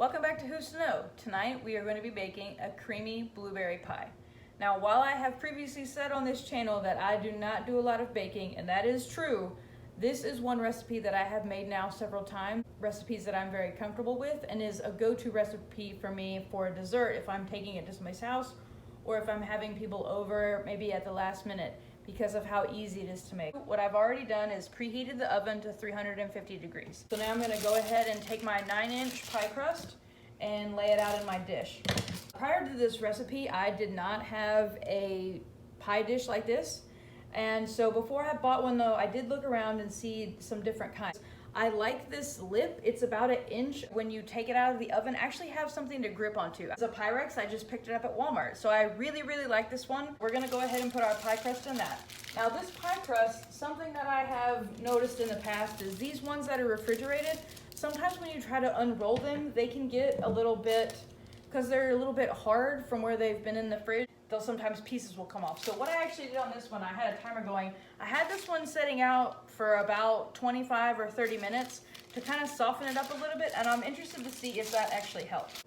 Welcome back to Who's to Know. Tonight we are going to be baking a creamy blueberry pie. Now, while I have previously said on this channel that I do not do a lot of baking, and that is true, this is one recipe that I have made now several times, recipes that I'm very comfortable with, and is a go-to recipe for me for a dessert if I'm taking it to somebody's house or if I'm having people over maybe at the last minute, because of how easy it is to make. What I've already done is preheated the oven to 350 degrees. So now I'm going to go ahead and take my 9-inch pie crust and lay it out in my dish. Prior to this recipe, I did not have a pie dish like this. And so before I bought one though, I did look around and see some different kinds. I like this lip. It's about 1 inch. When you take it out of the oven, actually have something to grip onto. It's a Pyrex. I just picked it up at Walmart. So I really like this one. We're gonna go ahead and put our pie crust in that. Now this pie crust, something that I have noticed in the past is these ones that are refrigerated, sometimes when you try to unroll them, they can get a little bit, because they're a little bit hard from where they've been in the fridge, sometimes pieces will come off. So what I actually did on this one, I had a timer going. I had this one setting out for about 25 or 30 minutes to kind of soften it up a little bit, and I'm interested to see if that actually helped.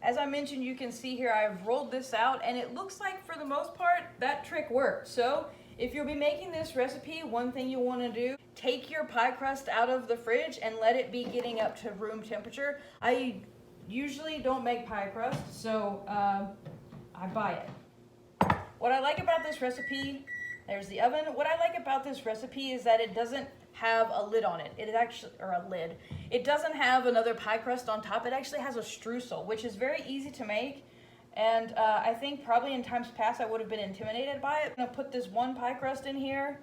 As I mentioned, you can see here I've rolled this out, and it looks like for the most part that trick worked. So if you'll be making this recipe, one thing you want to do, take your pie crust out of the fridge and let it be getting up to room temperature. I usually don't make pie crust, so I buy it. What I like about this recipe, there's the oven. What I like about this recipe is that it doesn't have a lid on it. It actually, or a lid. It doesn't have another pie crust on top. It actually has a streusel, which is very easy to make. And I think probably in times past I would have been intimidated by it. I'm gonna put this one pie crust in here,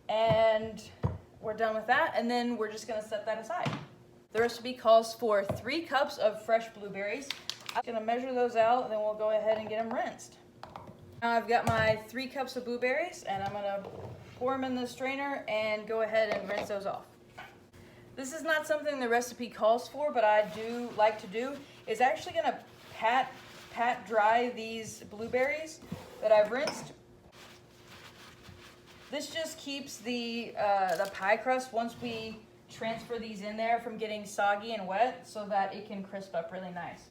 and we're done with that. And then we're just gonna set that aside. The recipe calls for 3 cups of fresh blueberries. I'm gonna measure those out, and then we'll go ahead and get them rinsed. Now I've got my 3 cups of blueberries, and I'm gonna pour them in the strainer and go ahead and rinse those off. This is not something the recipe calls for, but I do like to do, is actually gonna pat dry these blueberries that I've rinsed. This just keeps the pie crust, once we transfer these in there, from getting soggy and wet, so that it can crisp up really nice.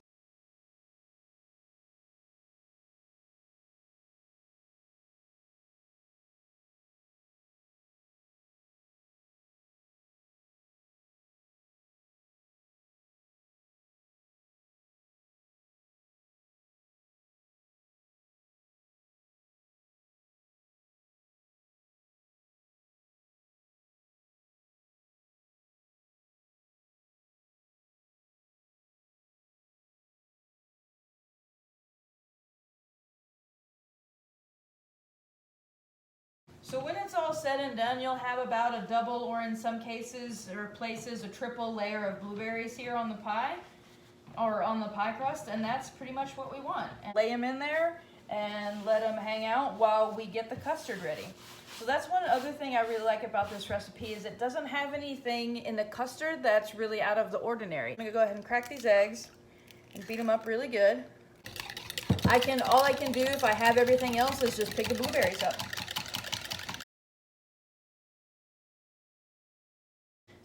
So when it's all said and done, you'll have about a double, or in some cases or places, a triple layer of blueberries here on the pie, or on the pie crust, and that's pretty much what we want. And lay them in there and let them hang out while we get the custard ready. So that's one other thing I really like about this recipe, is it doesn't have anything in the custard that's really out of the ordinary. I'm gonna go ahead and crack these eggs and beat them up really good. All I can do if I have everything else is just pick the blueberries up.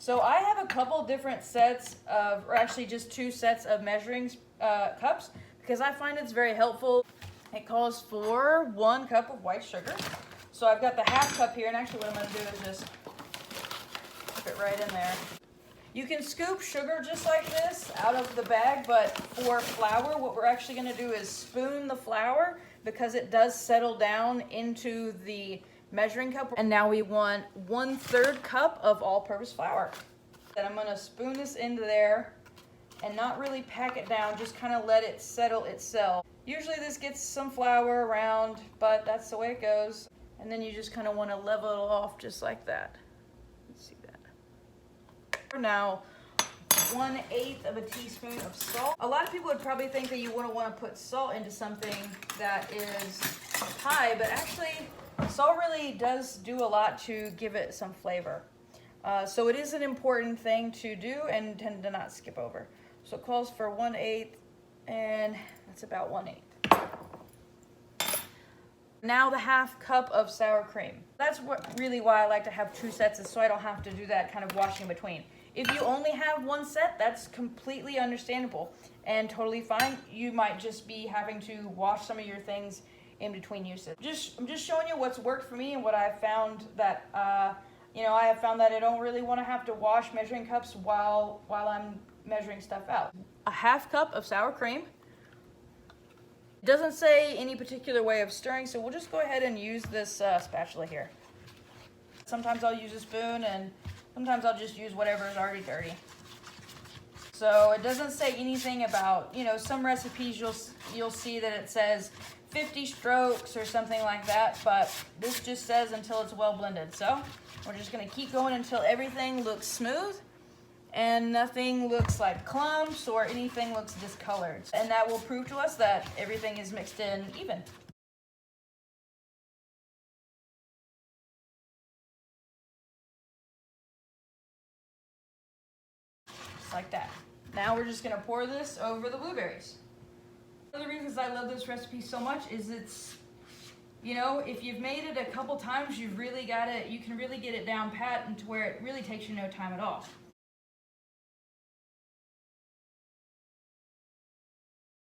So I have a couple different sets of, or actually just 2 sets of measuring cups, because I find it's very helpful. It calls for 1 cup of white sugar. So I've got the 1/2 cup here, and actually what I'm gonna do is just put it right in there. You can scoop sugar just like this out of the bag, but for flour, what we're actually gonna do is spoon the flour, because it does settle down into the measuring cup. And now we want 1/3 cup of all-purpose flour. Then I'm gonna spoon this into there and not really pack it down, just kind of let it settle itself. Usually this gets some flour around, but that's the way it goes. And then you just kind of want to level it off just like that. Let's see that. Now, 1/8 of a teaspoon of salt. A lot of people would probably think that you wouldn't want to put salt into something that is pie, but actually salt really does do a lot to give it some flavor. So it is an important thing to do and tend to not skip over. So it calls for 1/8, and that's about 1/8. Now the 1/2 cup of sour cream. That's really why I like to have 2 sets, is so I don't have to do that kind of washing in between. If you only have one set, that's completely understandable and totally fine. You might just be having to wash some of your things in between uses. I'm just showing you what's worked for me and what I've found that, I have found that I don't really want to have to wash measuring cups while I'm measuring stuff out. A half cup of sour cream. It doesn't say any particular way of stirring, so we'll just go ahead and use this spatula here. Sometimes I'll use a spoon, and sometimes I'll just use whatever is already dirty. So it doesn't say anything about, some recipes you'll see that it says 50 strokes or something like that, but this just says until it's well blended. So we're just gonna keep going until everything looks smooth and nothing looks like clumps or anything looks discolored. And that will prove to us that everything is mixed in even. Just like that. Now we're just gonna pour this over the blueberries. One of the reasons I love this recipe so much is it's, if you've made it a couple times, you can really get it down pat and to where it really takes you no time at all.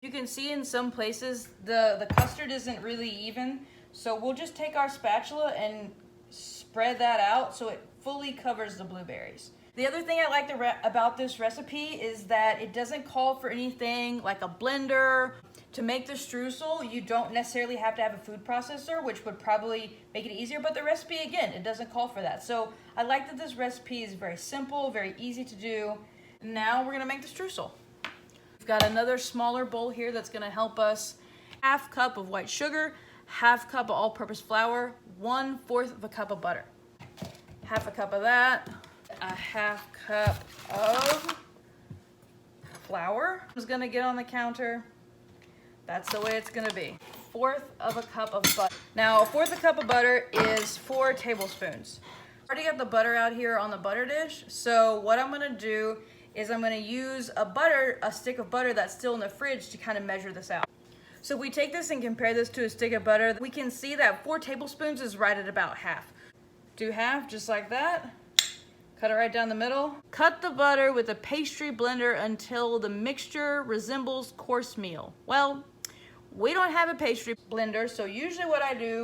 You can see in some places the custard isn't really even, so we'll just take our spatula and spread that out so it fully covers the blueberries. The other thing I like about this recipe is that it doesn't call for anything like a blender. To make the streusel, you don't necessarily have to have a food processor, which would probably make it easier, but the recipe, again, it doesn't call for that. So I like that this recipe is very simple, very easy to do. Now we're gonna make the streusel. We've got another smaller bowl here that's gonna help us. Half cup of white sugar, half cup of all-purpose flour, 1/4 of a cup of butter. Half a cup of that, a half cup of flour is gonna get on the counter. That's the way it's gonna be. 1/4 of a cup of butter. Now, 1/4 a cup of butter is 4 tablespoons. I already got the butter out here on the butter dish, so what I'm gonna do is I'm gonna use a stick of butter that's still in the fridge to kind of measure this out. So if we take this and compare this to a stick of butter, we can see that 4 tablespoons is right at about half. Do half, just like that. Cut it right down the middle. Cut the butter with a pastry blender until the mixture resembles coarsemeal. Well, we don't have a pastry blender, so usually what I do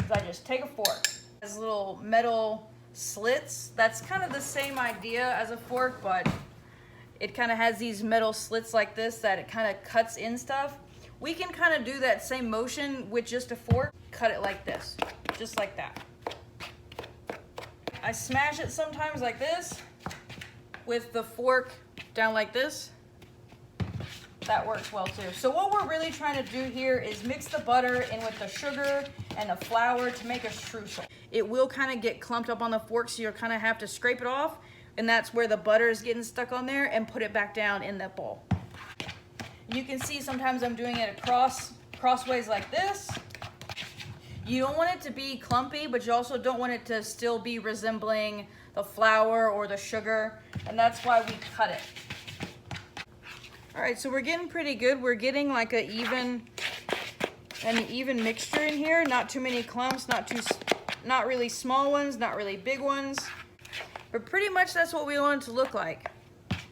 is I just take a fork. There's little metal slits. That's kind of the same idea as a fork, but it kind of has these metal slits like this that it kind of cuts in stuff. We can kind of do that same motion with just a fork. Cut it like this, just like that. I smash it sometimes like this with the fork down like this. That works well too. So what we're really trying to do here is mix the butter in with the sugar and the flour to make a streusel. It will kind of get clumped up on the fork, so you'll kind of have to scrape it off, and that's where the butter is getting stuck on there, and put it back down in that bowl. You can see sometimes I'm doing it crossways like this. You don't want it to be clumpy, but you also don't want it to still be resembling the flour or the sugar, and that's why we cut it. All right, so we're getting pretty good. We're getting like an even mixture in here. Not too many clumps, not really small ones, not really big ones, but pretty much that's what we want it to look like.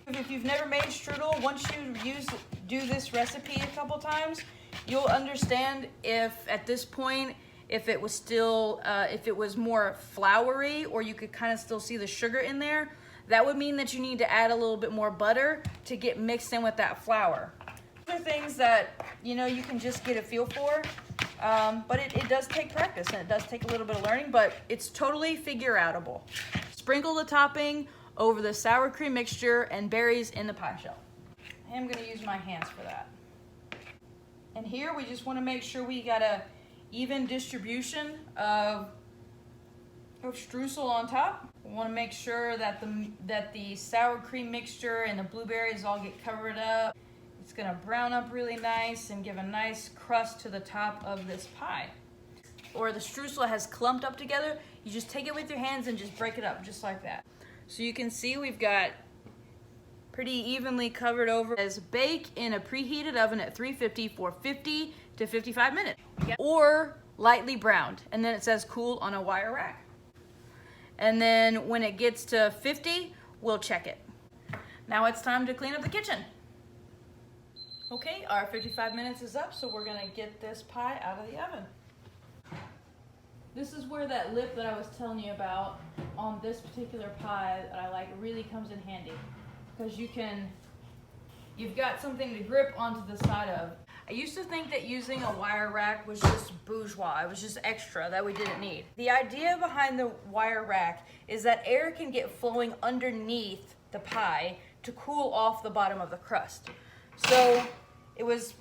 If you've never made strudel, once you do this recipe a couple times, you'll understand if at this point, if it was more floury, or you could kind of still see the sugar in there, that would mean that you need to add a little bit more butter to get mixed in with that flour. Those are things that, you can just get a feel for, but it does take practice, and it does take a little bit of learning, but it's totally figure-outable. Sprinkle the topping over the sour cream mixture and berries in the pie shell. I am gonna use my hands for that. And here we just wanna make sure we got a even distribution of streusel on top. We want to make sure that the sour cream mixture and the blueberries all get covered up. It's going to brown up really nice and give a nice crust to the top of this pie. Or the streusel has clumped up together, you just take it with your hands and just break it up just like that. So you can see we've got pretty evenly covered over. As bake in a preheated oven at 350 for 50 to 55 minutes. Or lightly browned, and then it says cool on a wire rack. And then when it gets to 50, we'll check it. Now it's time to clean up the kitchen. Okay, our 55 minutes is up, so we're gonna get this pie out of the oven. This is where that lip that I was telling you about on this particular pie that I like really comes in handy, because you've got something to grip onto the side of. I used to think that using a wire rack was just bourgeois, it was just extra that we didn't need. The idea behind the wire rack is that air can get flowing underneath the pie to cool off the bottom of the crust. So it was,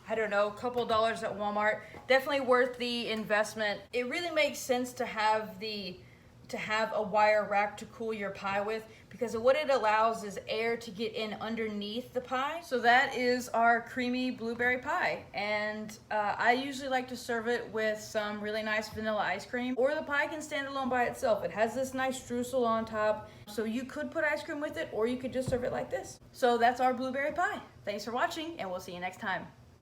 I don't know, a couple dollars at Walmart. Definitely worth the investment. It really makes sense to have a wire rack to cool your pie with, because what it allows is air to get in underneath the pie. So that is our creamy blueberry pie, and I usually like to serve it with some really nice vanilla ice cream, or the pie can stand alone by itself. It has this nice streusel on top, so you could put ice cream with it, or you could just serve it like this. So that's our blueberry pie. Thanks for watching, and we'll see you next time.